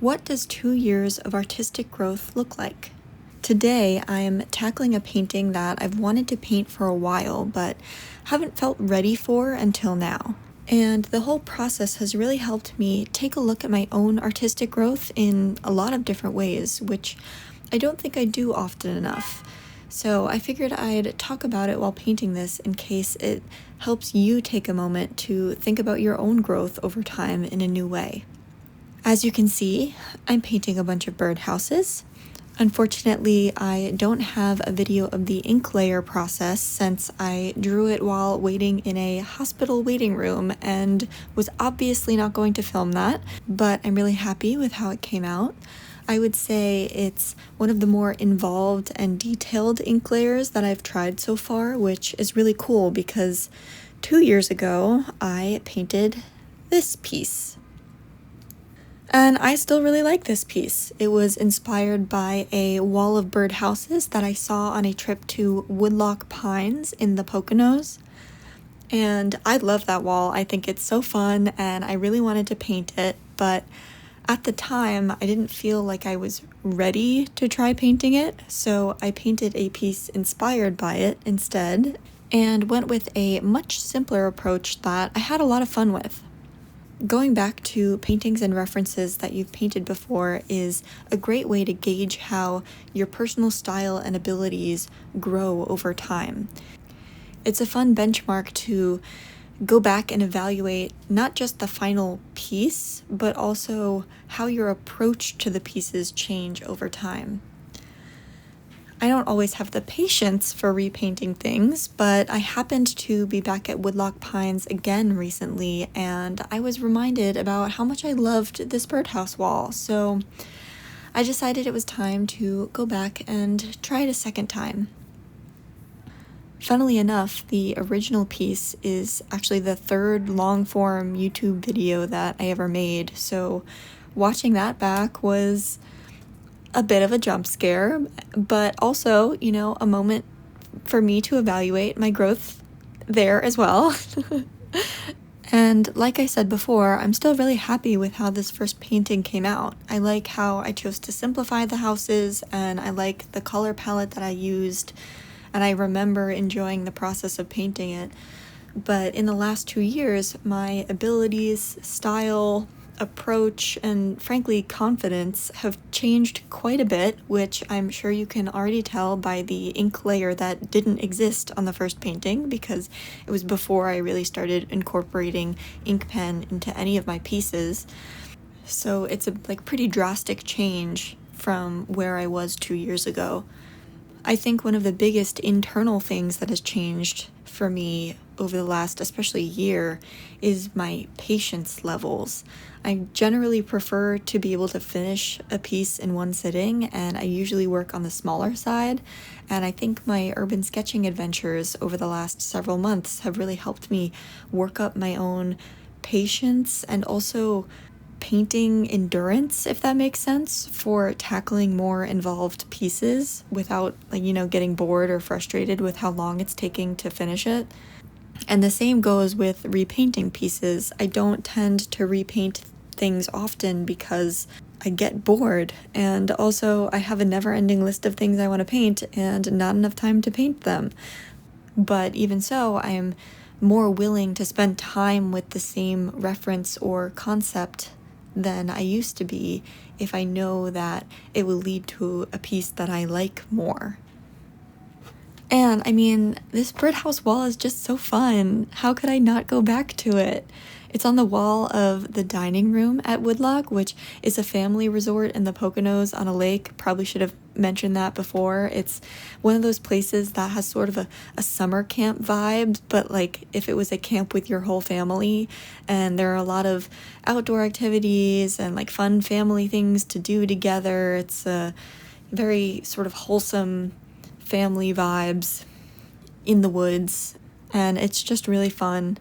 What does 2 years of artistic growth look like? Today, I'm tackling a painting that I've wanted to paint for a while, but haven't felt ready for until now. And the whole process has really helped me take a look at my own artistic growth in a lot of different ways, which I don't think I do often enough. So I figured I'd talk about it while painting this in case it helps you take a moment to think about your own growth over time in a new way. As you can see, I'm painting a bunch of birdhouses. Unfortunately, I don't have a video of the ink layer process since I drew it while waiting in a hospital waiting room and was obviously not going to film that, but I'm really happy with how it came out. I would say it's one of the more involved and detailed ink layers that I've tried so far, which is really cool because 2 years ago I painted this piece. And I still really like this piece. It was inspired by a wall of birdhouses that I saw on a trip to Woodloch Pines in the Poconos. And I love that wall. I think it's so fun and I really wanted to paint it, but at the time I didn't feel like I was ready to try painting it, so I painted a piece inspired by it instead and went with a much simpler approach that I had a lot of fun with. Going back to paintings and references that you've painted before is a great way to gauge how your personal style and abilities grow over time. It's a fun benchmark to go back and evaluate not just the final piece, but also how your approach to the pieces change over time. I don't always have the patience for repainting things, but I happened to be back at Woodloch Pines again recently, and I was reminded about how much I loved this birdhouse wall, so I decided it was time to go back and try it a second time. Funnily enough, the original piece is actually the third long-form YouTube video that I ever made, so watching that back was a bit of a jump scare, but also, a moment for me to evaluate my growth there as well. And like I said before, I'm still really happy with how this first painting came out. I like how I chose to simplify the houses, and I like the color palette that I used, and I remember enjoying the process of painting it. But in the last 2 years, my abilities, style, approach, and frankly confidence have changed quite a bit, which I'm sure you can already tell by the ink layer that didn't exist on the first painting because it was before I really started incorporating ink pen into any of my pieces. So it's a pretty drastic change from where I was 2 years ago. I think one of the biggest internal things that has changed for me over the last especially year is my patience levels. I generally prefer to be able to finish a piece in one sitting, and I usually work on the smaller side, and I think my urban sketching adventures over the last several months have really helped me work up my own patience and also painting endurance, if that makes sense, for tackling more involved pieces without, getting bored or frustrated with how long it's taking to finish it. And the same goes with repainting pieces. I don't tend to repaint things often because I get bored, and also I have a never-ending list of things I want to paint and not enough time to paint them. But even so, I am more willing to spend time with the same reference or concept than I used to be if I know that it will lead to a piece that I like more. And this birdhouse wall is just so fun. How could I not go back to it? It's on the wall of the dining room at Woodloch, which is a family resort in the Poconos on a lake. Probably should have mentioned that before. It's one of those places that has sort of a summer camp vibe, but if it was a camp with your whole family, and there are a lot of outdoor activities and fun family things to do together. It's a very sort of wholesome family vibes in the woods, and it's just really fun.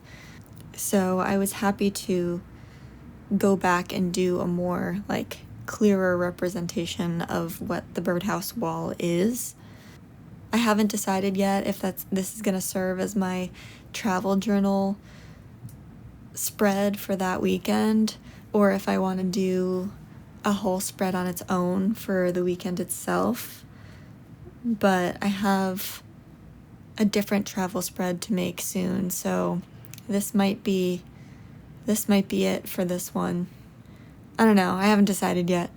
So I was happy to go back and do a more clearer representation of what the birdhouse wall is. I haven't decided yet if this is going to serve as my travel journal spread for that weekend, or if I want to do a whole spread on its own for the weekend itself, but I have a different travel spread to make soon, so this might be it for this one. I don't know, I haven't decided yet.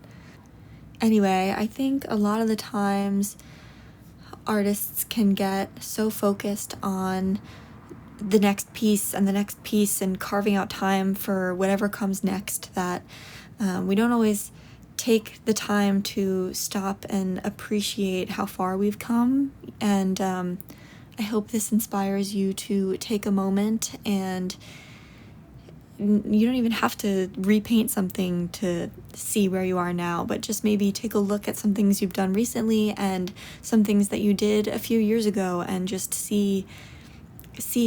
Anyway, I think a lot of the times artists can get so focused on the next piece and carving out time for whatever comes next that we don't always take the time to stop and appreciate how far we've come. And I hope this inspires you to take a moment, and you don't even have to repaint something to see where you are now, but just maybe take a look at some things you've done recently and some things that you did a few years ago, and just see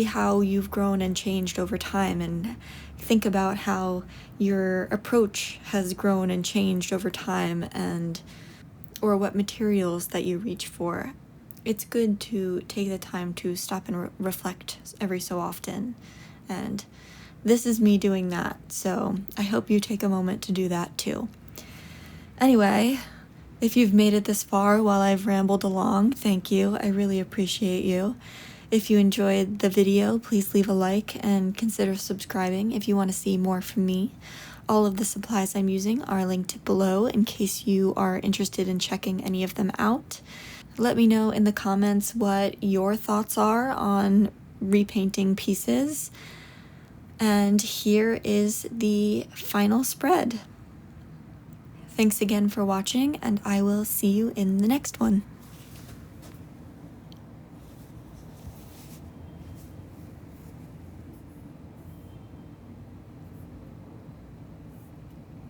how you've grown and changed over time, and think about how your approach has grown and changed over time, and or what materials that you reach for. It's good to take the time to stop and reflect every so often, and this is me doing that, so I hope you take a moment to do that too. Anyway, if you've made it this far while I've rambled along, thank you. I really appreciate you. If you enjoyed the video, please leave a like and consider subscribing if you want to see more from me. All of the supplies I'm using are linked below in case you are interested in checking any of them out. Let me know in the comments what your thoughts are on repainting pieces. And here is the final spread. Thanks again for watching, and I will see you in the next one.